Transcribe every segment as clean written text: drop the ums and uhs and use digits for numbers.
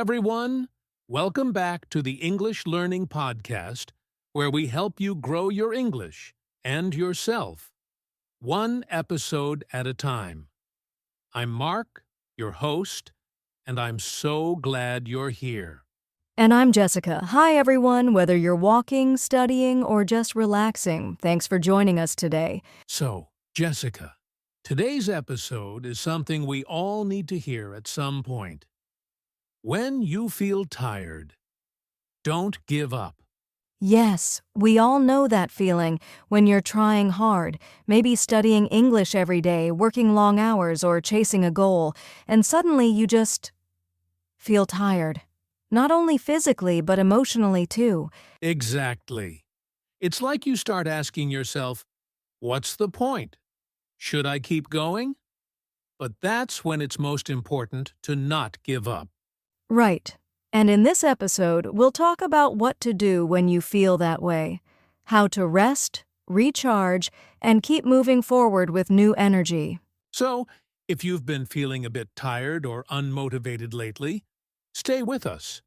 everyone. Welcome back to the English Learning Podcast, where we help you grow your English and yourself, one episode at a time. I'm Mark, your host, and I'm so glad you're here. And I'm Jessica. Hi, everyone. Whether you're walking, studying, or just relaxing, thanks for joining us today. So, Jessica, today's episode is something we all need to hear at some point. When you feel tired, don't give up. Yes, we all know that feeling when you're trying hard, maybe studying English every day, working long hours, or chasing a goal, and suddenly you just feel tired. Not only physically, but emotionally too. Exactly. It's like you start asking yourself, what's the point? Should I keep going? But that's when it's most important to not give up. Right. And in this episode, we'll talk about what to do when you feel that way, how to rest, recharge, and keep moving forward with new energy. So, if you've been feeling a bit tired or unmotivated lately, stay with us.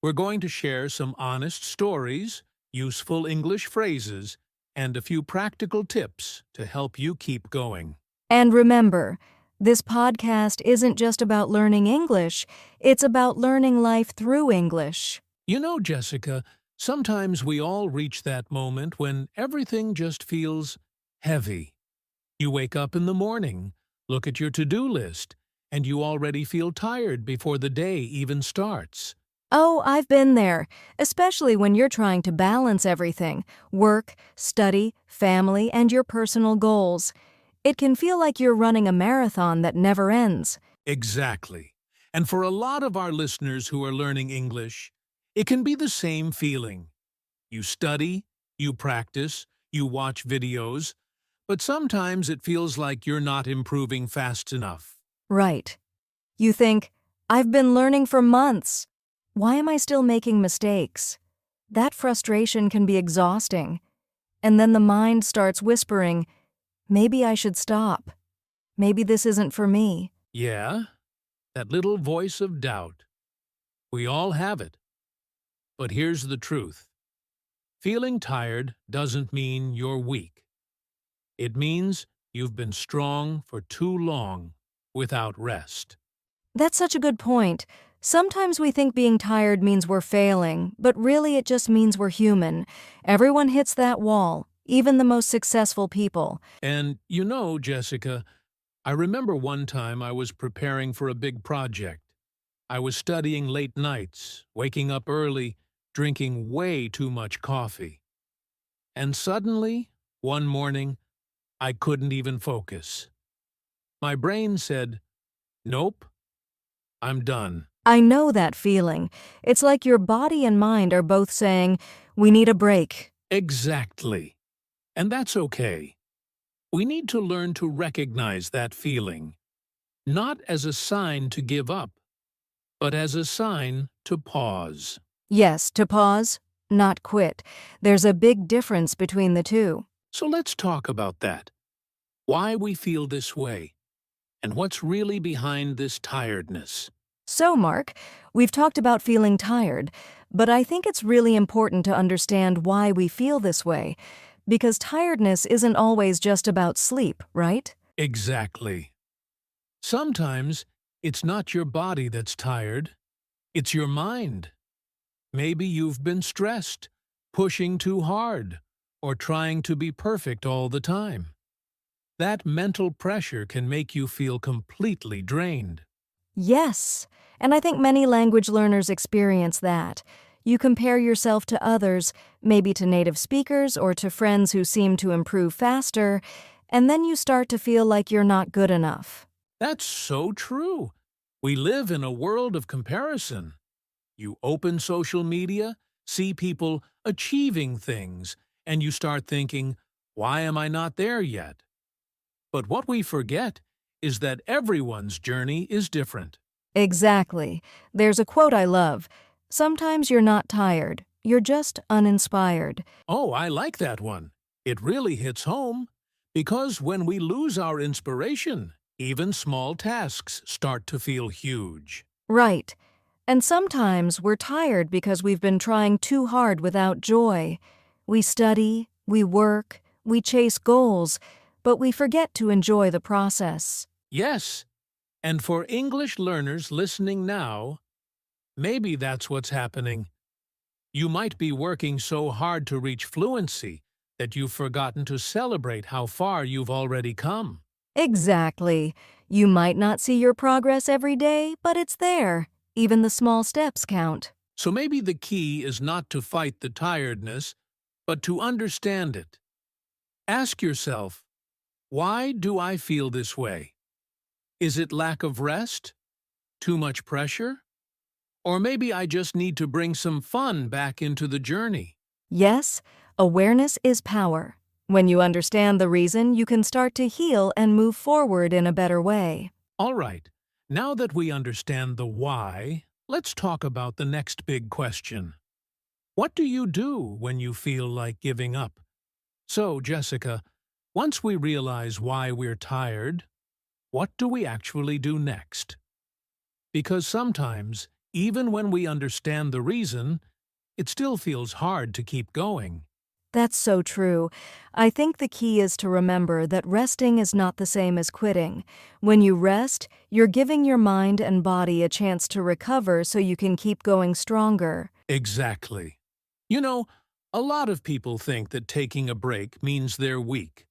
We're going to share some honest stories, useful English phrases, and a few practical tips to help you keep going. And remember, this podcast isn't just about learning English, it's about learning life through English. You know, Jessica, sometimes we all reach that moment when everything just feels heavy. You wake up in the morning, look at your to-do list, and you already feel tired before the day even starts. Oh, I've been there, especially when you're trying to balance everything: work, study, family, and your personal goals. It can feel like you're running a marathon that never ends. Exactly. And for a lot of our listeners who are learning English, it can be the same feeling. You study, you practice, you watch videos, but sometimes it feels like you're not improving fast enough. Right. You think, I've been learning for months. Why am I still making mistakes? That frustration can be exhausting. And then the mind starts whispering, maybe I should stop. Maybe this isn't for me. Yeah, that little voice of doubt. We all have it. But here's the truth. Feeling tired doesn't mean you're weak. It means you've been strong for too long without rest. That's such a good point. Sometimes we think being tired means we're failing, but really it just means we're human. Everyone hits that wall, even the most successful people. And you know, Jessica, I remember one time I was preparing for a big project. I was studying late nights, waking up early, drinking way too much coffee. And suddenly, one morning, I couldn't even focus. My brain said, "Nope, I'm done." I know that feeling. It's like your body and mind are both saying, we need a break. Exactly. And that's okay. We need to learn to recognize that feeling, not as a sign to give up, but as a sign to pause. Yes, to pause, not quit. There's a big difference between the two. So let's talk about that. Why we feel this way, and what's really behind this tiredness. So, Mark, we've talked about feeling tired, but I think it's really important to understand why we feel this way, because tiredness isn't always just about sleep, right? Exactly. Sometimes it's not your body that's tired, it's your mind. Maybe you've been stressed, pushing too hard, or trying to be perfect all the time. That mental pressure can make you feel completely drained. Yes, and I think many language learners experience that. You compare yourself to others, maybe to native speakers or to friends who seem to improve faster, and then you start to feel like you're not good enough. That's so true. We live in a world of comparison. You open social media, see people achieving things, and you start thinking, why am I not there yet? But what we forget is that everyone's journey is different. Exactly. There's a quote I love. Sometimes you're not tired, you're just uninspired. Oh, I like that one. It really hits home. Because when we lose our inspiration, even small tasks start to feel huge. Right. And sometimes we're tired because we've been trying too hard without joy. We study, we work, we chase goals, but we forget to enjoy the process. Yes, and for English learners listening now, maybe that's what's happening. You might be working so hard to reach fluency that you've forgotten to celebrate how far you've already come. Exactly. You might not see your progress every day, but it's there. Even the small steps count. So maybe the key is not to fight the tiredness, but to understand it. Ask yourself, why do I feel this way? Is it lack of rest? Too much pressure? Or maybe I just need to bring some fun back into the journey. Yes, awareness is power. When you understand the reason, you can start to heal and move forward in a better way. All right, now that we understand the why, let's talk about the next big question. What do you do when you feel like giving up? So, Jessica, once we realize why we're tired, what do we actually do next? Because sometimes, even when we understand the reason, it still feels hard to keep going. That's so true. I think the key is to remember that resting is not the same as quitting. When you rest, you're giving your mind and body a chance to recover so you can keep going stronger. Exactly. You know, a lot of people think that taking a break means they're weak.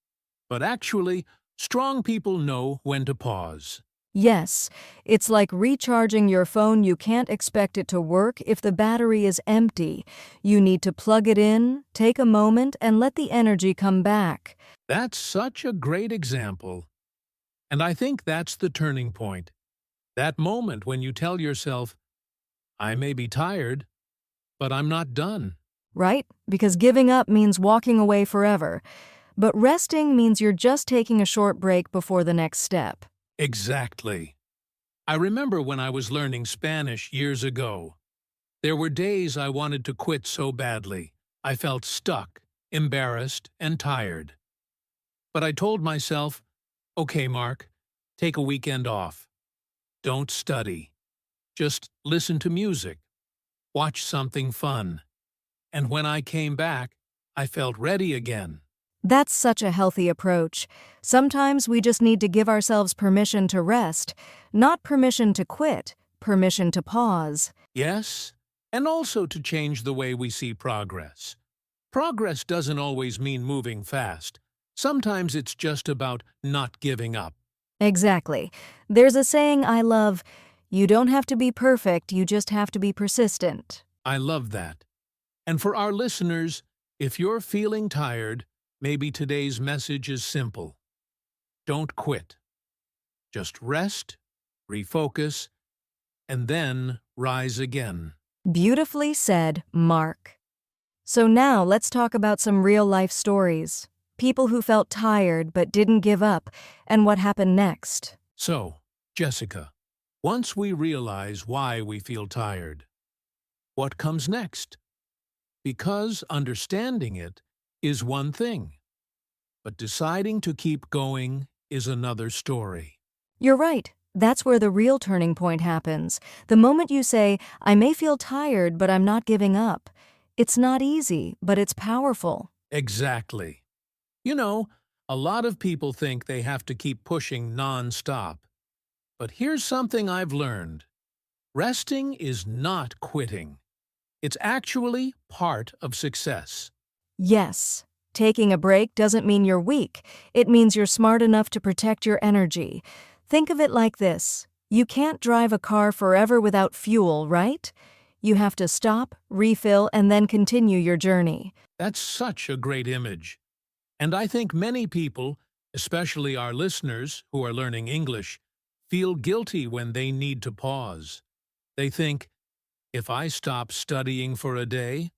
But actually, strong people know when to pause. Yes, it's like recharging your phone. You can't expect it to work if the battery is empty. You need to plug it in, take a moment, and let the energy come back. That's such a great example. And I think that's the turning point. That moment when you tell yourself, I may be tired, but I'm not done. Right? Because giving up means walking away forever. But resting means you're just taking a short break before the next step. Exactly. I remember when I was learning Spanish years ago. There were days I wanted to quit so badly. I felt stuck, embarrassed, and tired. But I told myself, okay, Mark, take a weekend off. Don't study. Just listen to music. Watch something fun. And when I came back, I felt ready again. That's such a healthy approach. Sometimes we just need to give ourselves permission to rest, not permission to quit, permission to pause. Yes, and also to change the way we see progress. Progress doesn't always mean moving fast. Sometimes it's just about not giving up. Exactly. There's a saying I love, you don't have to be perfect, you just have to be persistent. I love that. And for our listeners, if you're feeling tired, maybe today's message is simple. Don't quit. Just rest, refocus, and then rise again. Beautifully said, Mark. So now let's talk about some real-life stories. People who felt tired but didn't give up, and what happened next. So, Jessica, once we realize why we feel tired, what comes next? Because understanding it is one thing, but deciding to keep going is another story. You're right. That's where the real turning point happens. The moment you say, I may feel tired, but I'm not giving up. It's not easy, but it's powerful. Exactly. You know, a lot of people think they have to keep pushing non-stop. But here's something I've learned. Resting is not quitting. It's actually part of success. Yes, taking a break doesn't mean you're weak. It means you're smart enough to protect your energy. Think of it like this. You can't drive a car forever without fuel, right? You have to stop, refill, and then continue your journey. That's such a great image. And I think many people, especially our listeners who are learning English, feel guilty when they need to pause. They think, if I stop studying for a day,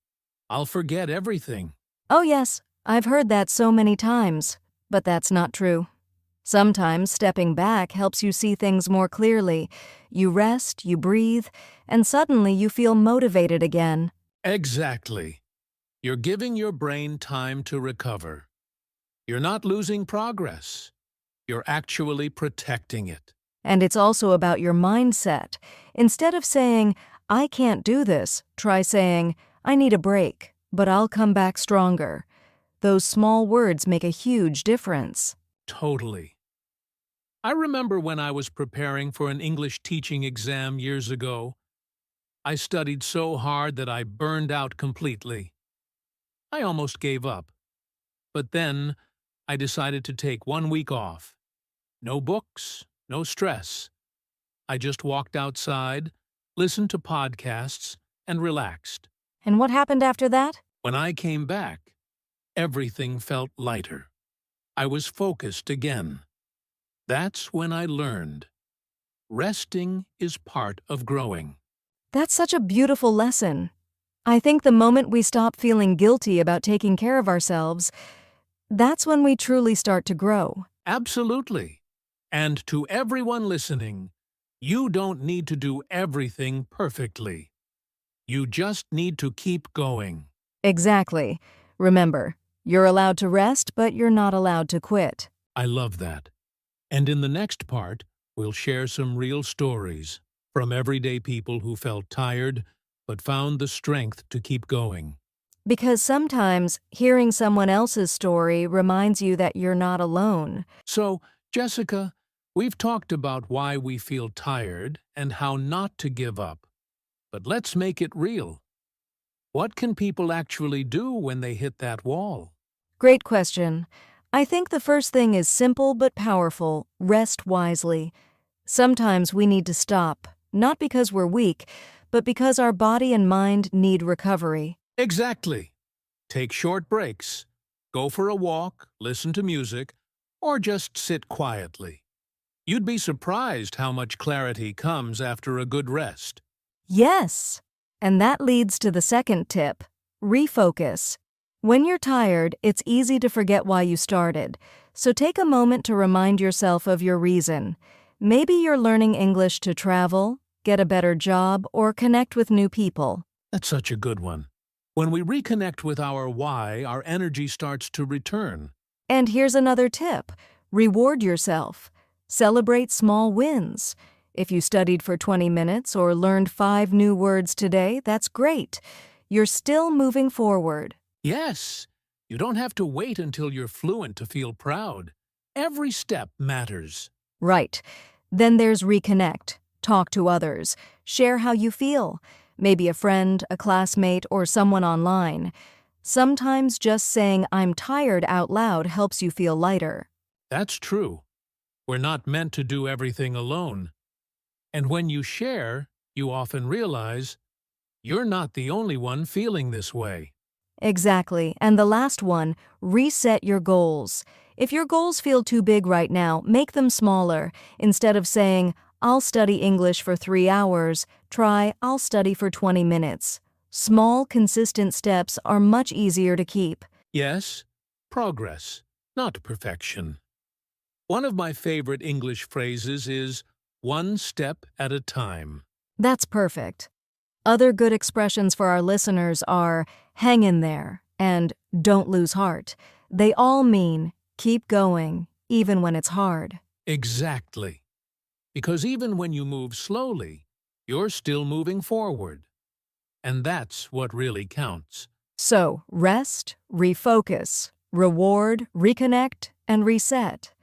I'll forget everything. Oh yes, I've heard that so many times, but that's not true. Sometimes stepping back helps you see things more clearly. You rest, you breathe, and suddenly you feel motivated again. Exactly. You're giving your brain time to recover. You're not losing progress. You're actually protecting it. And it's also about your mindset. Instead of saying, I can't do this, try saying, I need a break, but I'll come back stronger. Those small words make a huge difference. Totally. I remember when I was preparing for an English teaching exam years ago. I studied so hard that I burned out completely. I almost gave up. But then I decided to take 1 week off. No books, no stress. I just walked outside, listened to podcasts, and relaxed. And what happened after that? When I came back, everything felt lighter. I was focused again. That's when I learned. Resting is part of growing. That's such a beautiful lesson. I think the moment we stop feeling guilty about taking care of ourselves, that's when we truly start to grow. Absolutely. And to everyone listening, you don't need to do everything perfectly. You just need to keep going. Exactly. Remember, you're allowed to rest, but you're not allowed to quit. I love that. And in the next part, we'll share some real stories from everyday people who felt tired but found the strength to keep going. Because sometimes hearing someone else's story reminds you that you're not alone. So, Jessica, we've talked about why we feel tired and how not to give up. But let's make it real. What can people actually do when they hit that wall? Great question. I think the first thing is simple but powerful: rest wisely. Sometimes we need to stop, not because we're weak, but because our body and mind need recovery. Exactly. Take short breaks. Go for a walk, listen to music, or just sit quietly. You'd be surprised how much clarity comes after a good rest. Yes! And that leads to the second tip: refocus. When you're tired, it's easy to forget why you started, so take a moment to remind yourself of your reason. Maybe you're learning English to travel, get a better job, or connect with new people. That's such a good one. When we reconnect with our why, our energy starts to return. And here's another tip: reward yourself. Celebrate small wins. If you studied for 20 minutes or learned 5 new words today, that's great. You're still moving forward. Yes, you don't have to wait until you're fluent to feel proud. Every step matters. Right. Then there's reconnect. Talk to others. Share how you feel. Maybe a friend, a classmate, or someone online. Sometimes just saying "I'm tired" out loud helps you feel lighter. That's true. We're not meant to do everything alone. And when you share, you often realize you're not the only one feeling this way. Exactly. And the last one: reset your goals. If your goals feel too big right now, make them smaller. Instead of saying, "I'll study English for 3 hours," try, "I'll study for 20 minutes." Small, consistent steps are much easier to keep. Yes, progress, not perfection. One of my favorite English phrases is one step at a time. That's perfect. Other good expressions for our listeners are "hang in there" and "don't lose heart." They all mean keep going, even when it's hard. Exactly. Because even when you move slowly, you're still moving forward. And that's what really counts. So, rest, refocus, reward, reconnect, and reset.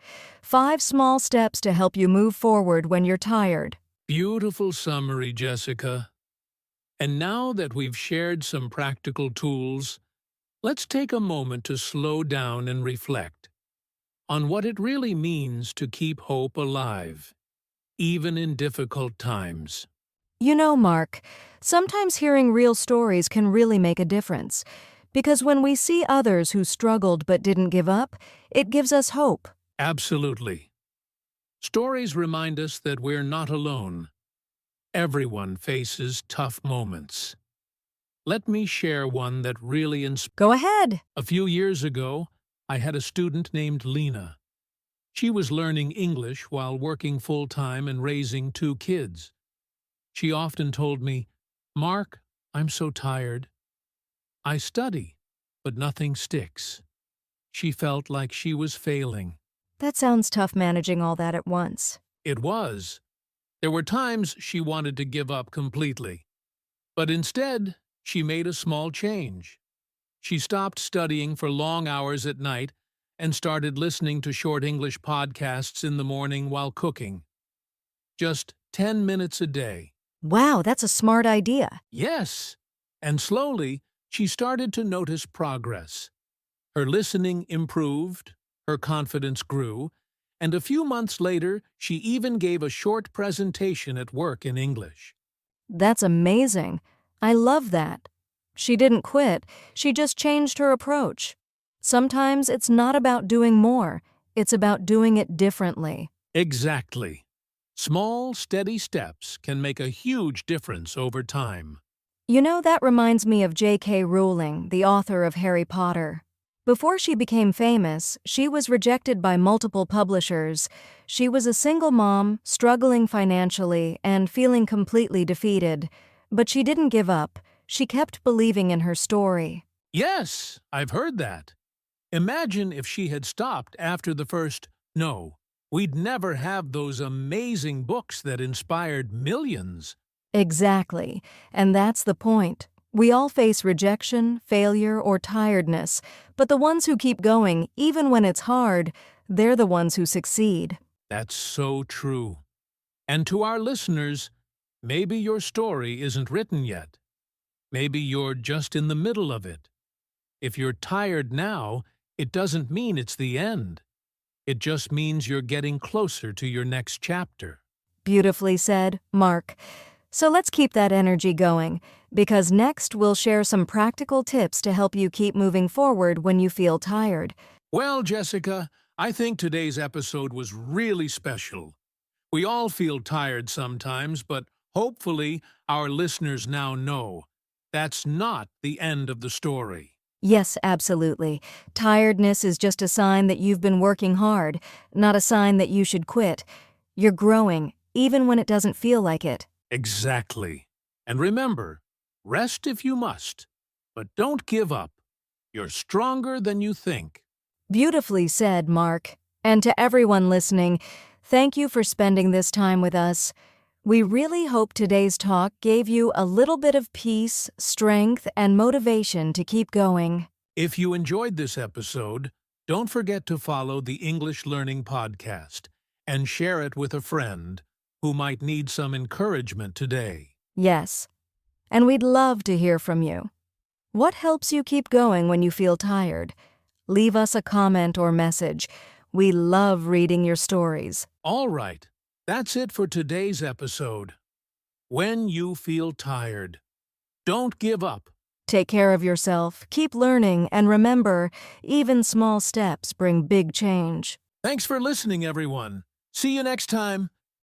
5 small steps to help you move forward when you're tired. Beautiful summary, Jessica. And now that we've shared some practical tools, let's take a moment to slow down and reflect on what it really means to keep hope alive, even in difficult times. You know, Mark, sometimes hearing real stories can really make a difference. Because when we see others who struggled but didn't give up, it gives us hope. Absolutely. Stories remind us that we're not alone. Everyone faces tough moments. Let me share one that really inspired. Go ahead. A few years ago, I had a student named Lena. She was learning English while working full-time and raising 2 kids. She often told me, "Mark, I'm so tired. I study, but nothing sticks." She felt like she was failing. That sounds tough, managing all that at once. It was. There were times she wanted to give up completely. But instead, she made a small change. She stopped studying for long hours at night and started listening to short English podcasts in the morning while cooking. Just 10 minutes a day. Wow, that's a smart idea. Yes! And slowly, she started to notice progress. Her listening improved, her confidence grew, and a few months later, she even gave a short presentation at work in English. That's amazing. I love that. She didn't quit, she just changed her approach. Sometimes it's not about doing more, it's about doing it differently. Exactly. Small, steady steps can make a huge difference over time. You know, that reminds me of J.K. Rowling, the author of Harry Potter. Before she became famous, she was rejected by multiple publishers. She was a single mom, struggling financially, and feeling completely defeated. But she didn't give up. She kept believing in her story. Yes, I've heard that. Imagine if she had stopped after the first no. We'd never have those amazing books that inspired millions. Exactly. And that's the point. We all face rejection, failure, or tiredness, but the ones who keep going, even when it's hard, they're the ones who succeed. That's so true. And to our listeners, maybe your story isn't written yet. Maybe you're just in the middle of it. If you're tired now, it doesn't mean it's the end. It just means you're getting closer to your next chapter. Beautifully said, Mark. So let's keep that energy going, because next we'll share some practical tips to help you keep moving forward when you feel tired. Well, Jessica, I think today's episode was really special. We all feel tired sometimes, but hopefully our listeners now know that's not the end of the story. Yes, absolutely. Tiredness is just a sign that you've been working hard, not a sign that you should quit. You're growing, even when it doesn't feel like it. Exactly. And remember, rest if you must, but don't give up. You're stronger than you think. Beautifully said, Mark. And to everyone listening, thank you for spending this time with us. We really hope today's talk gave you a little bit of peace, strength, and motivation to keep going. If you enjoyed this episode, don't forget to follow the English Learning Podcast and share it with a friend who might need some encouragement today. Yes. And we'd love to hear from you. What helps you keep going when you feel tired? Leave us a comment or message. We love reading your stories. All right, that's it for today's episode. When you feel tired, don't give up. Take care of yourself, keep learning, and remember, even small steps bring big change. Thanks for listening, everyone. See you next time.